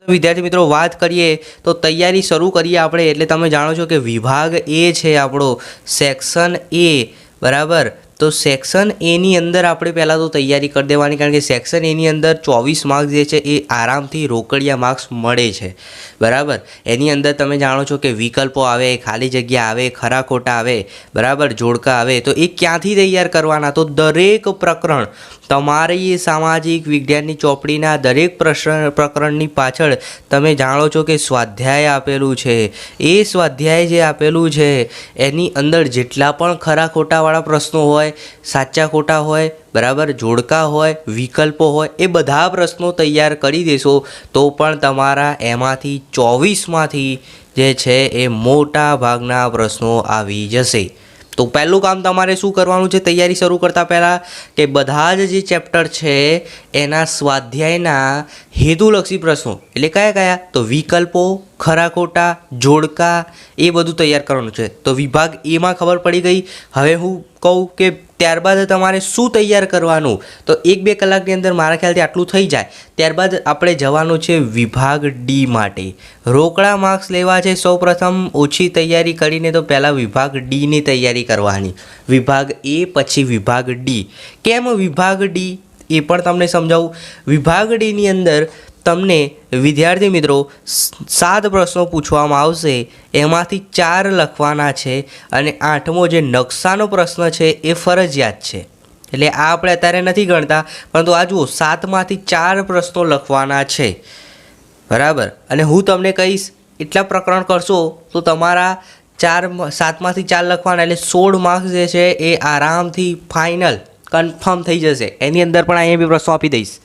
વિદ્યાર્થી મિત્રો વાત કરીએ તો તૈયારી શરૂ કરીએ આપણે એટલે તમે જાણો છો કે વિભાગ એ છે આપણો સેક્શન એ બરાબર। તો સેક્શન એની અંદર આપણે પહેલાં તો તૈયારી કરી દેવાની કારણ કે સેક્શન એની અંદર 24 માર્ક્સ જે છે એ આરામથી રોકડિયા માર્ક્સ મળે છે બરાબર। એની અંદર તમે જાણો છો કે વિકલ્પો આવે, ખાલી જગ્યા આવે, ખરા ખોટા આવે બરાબર, જોડકા આવે। તો એ ક્યાંથી તૈયાર કરવાના? તો દરેક પ્રકરણ તમારી સામાજિક વિજ્ઞાનની ચોપડીના દરેક પ્રકરણની પાછળ તમે જાણો છો કે સ્વાધ્યાય આપેલું છે। એ સ્વાધ્યાય જે આપેલું છે એની અંદર જેટલા પણ ખરા ખોટાવાળા પ્રશ્નો હોય, સાચા ખોટા હોય બરાબર, જોડકા હોય, વિકલ્પો હોય, એ બધા પ્રશ્નો તૈયાર કરી દેશો તો પણ તમારા એમાંથી 24માંથી જે છે એ મોટા ભાગના પ્રશ્નો આવી જશે। તો પહેલું કામ તમારે શું કરવાનું છે તૈયારી શરૂ કરતાં પહેલાં કે બધા જ જે ચેપ્ટર છે એના સ્વાધ્યાયના હેતુલક્ષી પ્રશ્નો એટલે કયા કયા? તો વિકલ્પો, ખરા ખોટા, જોડકા એ બધું તૈયાર કરવાનું છે। તો વિભાગ એમાં ખબર પડી ગઈ। હવે હું કહું કે ત્યારબાદ તમારે શું તૈયાર કરવાનું? તો 1-2 કલાકની અંદર મારા ખ્યાલથી આટલું થઈ જાય। ત્યારબાદ આપણે જવાનું છે વિભાગ ડી માટે। રોકડા માર્ક્સ લેવા છે સૌપ્રથમ ઓછી તૈયારી કરીને તો પહેલાં વિભાગ ડીની તૈયારી કરવાની। વિભાગ એ પછી વિભાગ ડી। કેમ વિભાગ ડી એ પણ તમને સમજાવું। વિભાગ ડીની અંદર તમને વિદ્યાર્થી મિત્રો 7 પ્રશ્નો પૂછવામાં આવશે, એમાંથી 4 લખવાના છે અને 8મો જે નકશાનો પ્રશ્ન છે એ ફરજિયાત છે। એટલે આ આપણે અત્યારે નથી ગણતા, પરંતુ આ જુઓ 7માંથી 4 પ્રશ્નો લખવાના છે બરાબર। અને હું તમને કહીશ એટલા પ્રકરણ કરશો તો તમારા 7માંથી 4 લખવાના એટલે 16 માર્ક્સ જે છે એ આરામથી ફાઇનલ કન્ફર્મ થઈ જશે। એની અંદર પણ અહીંયા બી પ્રશ્નો આપી દઈશ।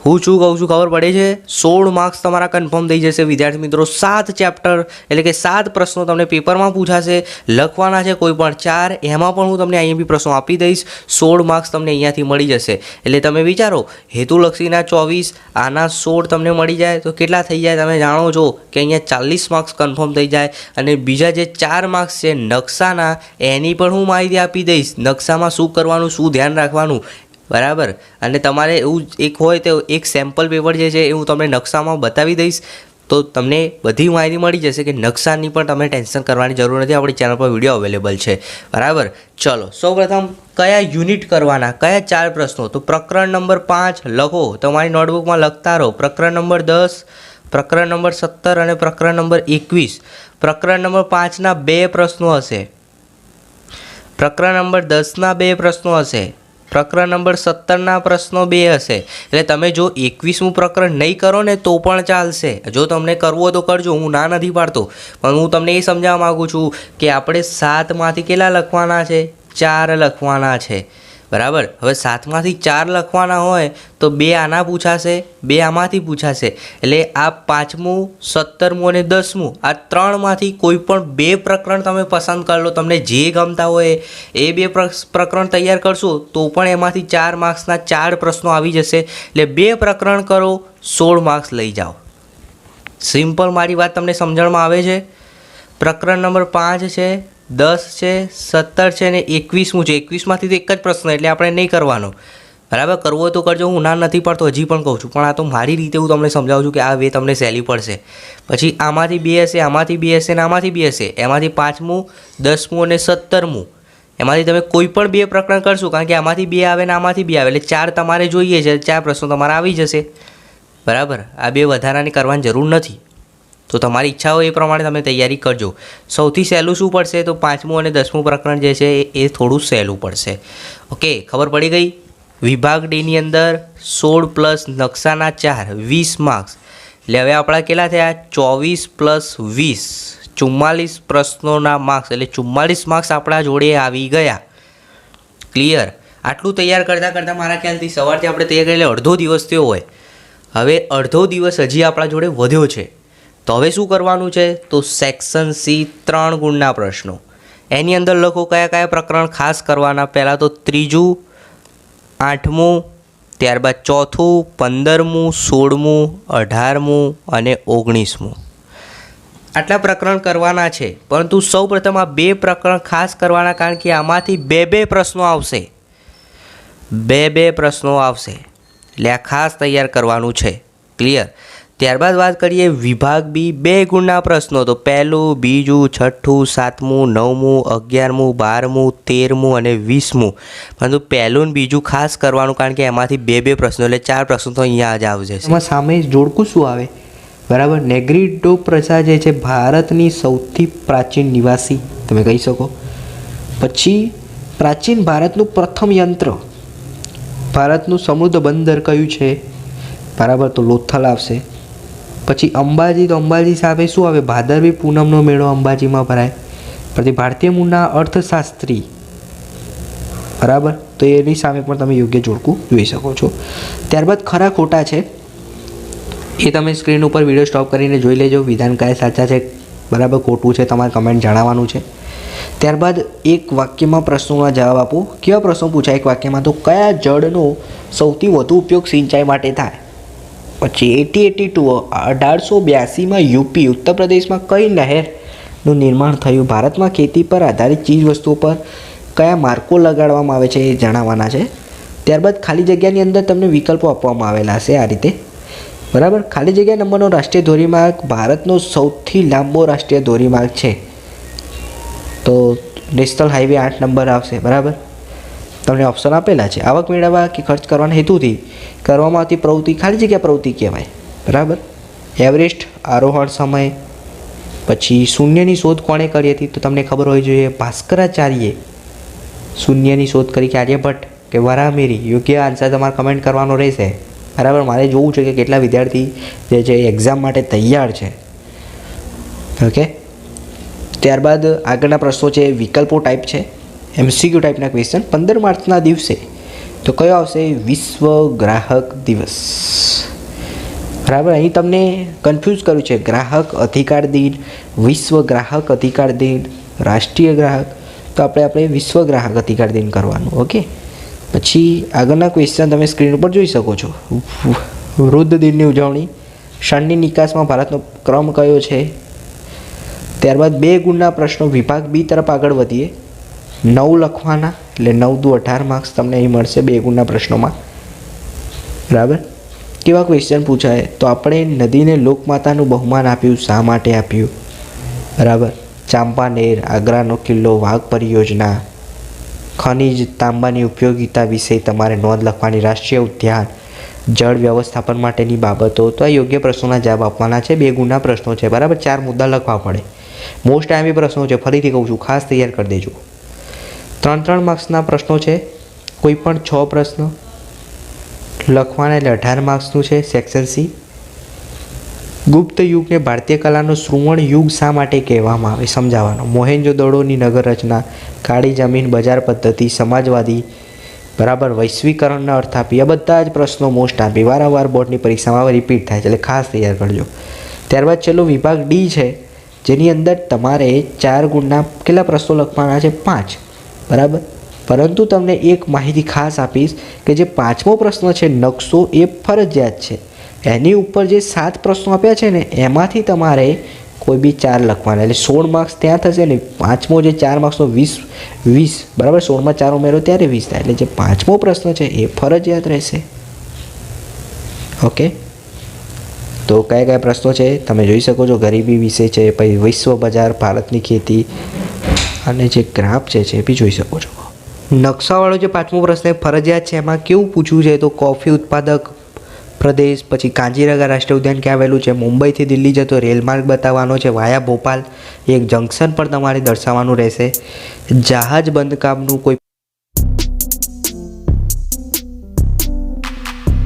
હું શું કહું છું ખબર પડે છે? 16 માર્ક્સ તમારા કન્ફર્મ થઈ જશે વિદ્યાર્થી મિત્રો। 7 ચેપ્ટર એટલે કે 7 પ્રશ્નો તમને પેપરમાં પૂછાશે, લખવાના છે કોઈ પણ 4, એમાં પણ હું તમને અહીંયા બી પ્રશ્નો આપી દઈશ। 16 માર્ક્સ તમને અહીંયાથી મળી જશે। એટલે તમે વિચારો હેતુલક્ષીના 24, આના 16 તમને મળી જાય તો કેટલા થઈ જાય? તમે જાણો છો કે અહીંયા 40 માર્ક્સ કન્ફર્મ થઈ જાય। અને બીજા જે 4 માર્ક્સ છે નકશાના એની પણ હું માહિતી આપી દઈશ। નકશામાં શું કરવાનું, શું ધ્યાન રાખવાનું બરાબર। અને તમારે એવું એક હોય તો એક સેમ્પલ પેપર જે છે એ હું તમને નકશામાં બતાવી દઈશ તો તમને બધી માહિતી મળી જશે કે નકશાની પણ તમે ટેન્શન કરવાની જરૂર નથી। આપણી ચેનલ પર વિડીયો અવેલેબલ છે બરાબર। ચલો સૌપ્રથમ કયા યુનિટ કરવાના, કયા 4 પ્રશ્નો? તો પ્રકરણ નંબર 5 લખો, તમારી નોટબુકમાં લખતા રહો। પ્રકરણ નંબર 10, પ્રકરણ નંબર 17 અને પ્રકરણ નંબર 21। પ્રકરણ નંબર 5ના 2 પ્રશ્નો હશે, પ્રકરણ નંબર 10ના 2 પ્રશ્નો હશે, પ્રકરણ નંબર 17ના પ્રશ્નો 2 હશે। એટલે તમે જો 21મું પ્રકરણ નહીં કરો ને તો પણ ચાલશે। જો તમને કરવું હોય તો કરજો, હું ના નથી પાડતો, પણ હું તમને એ સમજાવવા માગું છું કે આપણે 7માંથી કેટલા લખવાના છે? 4 લખવાના છે બરાબર। હવે 7માંથી 4 લખવાના હોય તો 2 આના પૂછાશે, 2 આમાંથી પૂછાશે। એટલે આ 5મું, 17મું અને 10મું આ 3માંથી કોઈ પણ 2 પ્રકરણ તમે પસંદ કરી લો। તમને જે ગમતા હોય એ 2 પ્રકરણ તૈયાર કરશો તો પણ એમાંથી 4 માર્ક્સના 4 પ્રશ્નો આવી જશે। એટલે 2 પ્રકરણ કરો, 16 માર્ક્સ લઈ જાઓ। સિમ્પલ મારી વાત તમને સમજણમાં આવે છે? પ્રકરણ નંબર 5 છે, 10 છે, 17 છે અને 21મું છે। 21માંથી તો એક જ પ્રશ્ન એટલે આપણે નહીં કરવાનો બરાબર। કરવો હોય તો કરજો, હું ના નથી પાડતો, હજી પણ કહું છું, પણ આ તો મારી રીતે હું તમને સમજાવું છું કે આ વે તમને સહેલી પડશે। પછી આમાંથી 2 હશે, આમાંથી 2 હશે અને આમાંથી 2 હશે। એમાંથી 5મું, 10મું અને 17મું એમાંથી તમે કોઈ પણ 2 પ્રકરણ કરશો કારણ કે આમાંથી 2 આવે ને આમાંથી 2 આવે એટલે 4 તમારે જોઈએ છે, 4 પ્રશ્નો તમારા આવી જશે બરાબર। આ 2 વધારાની કરવાની જરૂર નથી। તો તમારી ઈચ્છા હોય એ પ્રમાણે તમે તૈયારી કરજો। સૌથી સહેલું શું પડશે? તો 5મું અને 10મું પ્રકરણ જે છે એ થોડું સહેલું પડશે। ઓકે, ખબર પડી ગઈ? વિભાગ ડીની અંદર 16 પ્લસ નકશાના 4 20 માર્ક્સ। એટલે હવે આપણા કેટલા થયા? 24 પ્લસ 20 44 પ્રશ્નોના માર્ક્સ એટલે 44 માર્ક્સ આપણા જોડે આવી ગયા। ક્લિયર? આટલું તૈયાર કરતાં કરતાં મારા ખ્યાલથી સવારથી આપણે તૈયાર કરી એટલે અડધો દિવસ થયો હોય। હવે અડધો દિવસ હજી આપણા જોડે વધ્યો છે તો હવે શું કરવાનું છે? તો સેક્શન સી 3 ગુણના પ્રશ્નો એની અંદર લખો કયા કયા પ્રકરણ ખાસ કરવાના। પહેલાં તો 3જું, 8મું, ત્યારબાદ 4થું, 15મું, 16મું, 18મું અને 19મું। આટલા પ્રકરણ કરવાના છે, પરંતુ સૌ પ્રથમ આ 2 પ્રકરણ ખાસ કરવાના કારણ કે આમાંથી 2 પ્રશ્નો આવશે। 2 પ્રશ્નો આવશે એટલે આ ખાસ તૈયાર કરવાનું છે। ક્લિયર? ત્યારબાદ વાત કરીએ વિભાગ બી 2 ગુણના પ્રશ્નો. તો પહેલું, બીજું, છઠ્ઠું, 7મું, 9મું, 11મું, 12મું, 13મું અને 20મું. પરંતુ પહેલું ને બીજું ખાસ કરવાનું, કારણ કે એમાંથી 2 પ્રશ્નો એટલે 4 પ્રશ્નો તો અહીંયા જ આવશે. એમાં સામે જોડકું શું આવે? બરાબર, નેગ્રીડો પ્રજા જે છે ભારતની સૌથી પ્રાચીન નિવાસી તમે કહી શકો. પછી પ્રાચીન ભારતનું પ્રથમ યંત્ર, ભારતનું સમૃદ્ધ બંદર કયું છે? બરાબર, તો લોથલ આવશે. પછી અંબાજી, તો અંબાજી સામે શું આવે? ભાદરવી પૂનમનો મેળો અંબાજીમાં ભરાય. પછી ભારતીય મૂળના અર્થશાસ્ત્રી, બરાબર, તો એની સામે પણ તમે યોગ્ય જોડકું જોઈ શકો છો. ત્યારબાદ ખરા ખોટા છે એ તમે સ્ક્રીન ઉપર વિડીયો સ્ટોપ કરીને જોઈ લેજો. વિધાન કયા સાચા છે, બરાબર, ખોટું છે, તમારે કમેન્ટ જણાવવાનું છે. ત્યારબાદ એક વાક્યમાં પ્રશ્નોના જવાબ આપો. કેવા પ્રશ્નો પૂછાય એક વાક્યમાં? તો કયા જળનો સૌથી વધુ ઉપયોગ સિંચાઈ માટે થાય? પછી 1882માં યુપી ઉત્તર પ્રદેશમાં કઈ નહેરનું નિર્માણ થયું? ભારતમાં ખેતી પર આધારિત ચીજ વસ્તુઓ પર કયા માર્કો લગાડવામાં આવે છે એ જણાવવાના છે. ત્યારબાદ ખાલી જગ્યાની અંદર તમને વિકલ્પો આપવામાં આવેલા હશે આ રીતે, બરાબર. ખાલી જગ્યા નંબરનો રાષ્ટ્રીય ધોરીમાર્ગ ભારતનો સૌથી લાંબો રાષ્ટ્રીય ધોરીમાર્ગ છે, તો નેશનલ હાઈવે 8 નંબર આવશે, બરાબર. તમને ઓપ્શન આપેલા છે. આવક મેળવવા કે ખર્ચ કરવાના હેતુથી કરવામાં આવતી પ્રવૃત્તિ ખાલી જગ્યા પ્રવૃત્તિ કહેવાય, બરાબર. એવરેસ્ટ આરોહણ સમય. પછી શૂન્યની શોધ કોણે કરી હતી? તો તમને ખબર હોવી જોઈએ, ભાસ્કરાચાર્યે શૂન્યની શોધ કરી. કે આર્યભટ્ટ કે વરાહમિહિર? યોગ્ય આન્સર તમારે કમેન્ટ કરવાનો રહેશે, બરાબર. મારે જોવું છે કે કેટલા વિદ્યાર્થી જે છે એક્ઝામ માટે તૈયાર છે. ઓકે, ત્યારબાદ આગળના પ્રશ્નો છે વિકલ્પો ટાઈપ છે, MCQ ટાઈપના ક્વેશ્ચન. 15 માર્ચના દિવસે તો કયો આવશે? વિશ્વ ગ્રાહક દિવસ, બરાબર. અહીં તમને કન્ફ્યુઝ કર્યું છે, ગ્રાહક અધિકાર દિન, વિશ્વ ગ્રાહક અધિકાર દિન, રાષ્ટ્રીય ગ્રાહક. તો આપણે વિશ્વ ગ્રાહક અધિકાર દિન કરવાનું. ઓકે, પછી આગળના ક્વેશ્ચન તમે સ્ક્રીન ઉપર જોઈ શકો છો. વૃદ્ધ દિનની ઉજવણી, ક્ષણની નિકાસમાં ભારતનો ક્રમ કયો છે? ત્યારબાદ 2 ગુણના પ્રશ્નો વિભાગ બી તરફ આગળ વધીએ. 9 લખવાના, એટલે 9 દુ 18 માર્ક્સ તમને અહીં મળશે 2 ગુણના પ્રશ્નોમાં, બરાબર. કેવા ક્વેશ્ચન પૂછાય? તો આપણે નદીને લોકમાતાનું બહુમાન આપ્યું, શા માટે આપ્યું? બરાબર. ચાંપાનેર, આગ્રાનો કિલ્લો, વાઘ પરિયોજના, ખનિજ તાંબાની ઉપયોગિતા વિશે તમારે નોંધ લખવાની, રાષ્ટ્રીય ઉદ્યાન, જળ વ્યવસ્થાપન માટેની બાબતો. તો આ યોગ્ય પ્રશ્નોના જવાબ આપવાના છે. 2 ગુણના પ્રશ્નો છે, બરાબર. 4 મુદ્દા લખવા પડે. મોસ્ટ ટાઈમી પ્રશ્નો છે, ફરીથી કહું છું, ખાસ તૈયાર કરી દેજો. 3 માર્ક્સના પ્રશ્નો છે, કોઈ પણ 6 પ્રશ્ન લખવાના, એટલે 18 માર્ક્સનું છે. Section C. ગુપ્ત યુગને ભારતીય કલાનો સુવર્ણ યુગ શા માટે કહેવામાં આવે? સમજાવવાનો. મોહેંજો-દડોની નગર રચના, કાળી જમીન બજાર પદ્ધતિ, સમાજવાદી, બરાબર, વૈશ્વિકરણના અર્થ આપી. આ બધા જ પ્રશ્નો મોસ્ટ આપી વારંવાર બોર્ડની પરીક્ષામાં રિપીટ થાય છે, એટલે ખાસ તૈયાર કરજો. ત્યારબાદ ચલો વિભાગ ડી છે, જેની અંદર તમારે 4 ગુણના કેટલા પ્રશ્નો લખવાના છે? 5, બરાબર. પરંતુ તમને એક માહિતી ખાસ આપીશ કે જે 5મો પ્રશ્ન છે નકશો, એ ફરજિયાત છે. એની ઉપર જે 7 પ્રશ્નો આપ્યા છે ને, એમાંથી તમારે કોઈ બી 4 લખવાના, એટલે 16 માર્ક્સ ત્યાં થશે ને. 5મો જે 4 માર્ક્સનો 20, બરાબર. 16માં 4 ઉમેરો ત્યારે 20 થાય, એટલે જે 5મો પ્રશ્ન છે એ ફરજિયાત રહેશે. ઓકે, તો કયા કયા પ્રશ્નો છે તમે જોઈ શકો છો. ગરીબી વિશે છે, પછી વિશ્વ બજાર, ભારતની ખેતી, અને જે ગ્રાફ છે એ બી જોઈ શકો છો. નકશાવાળો જે 5મો પ્રશ્ન ફરજિયાત છે, એમાં કેવું પૂછ્યું છે? તો કોફી ઉત્પાદક પ્રદેશ, પછી કાંજીરંગા રાષ્ટ્રીય ઉદ્યાન ક્યાં આવેલું છે? મુંબઈથી દિલ્હી જતો રેલમાર્ગ બતાવવાનો છે, વાયા ભોપાલ એક જંકશન પર તમારે દર્શાવવાનું રહેશે. જહાજ બંધકામનું કોઈ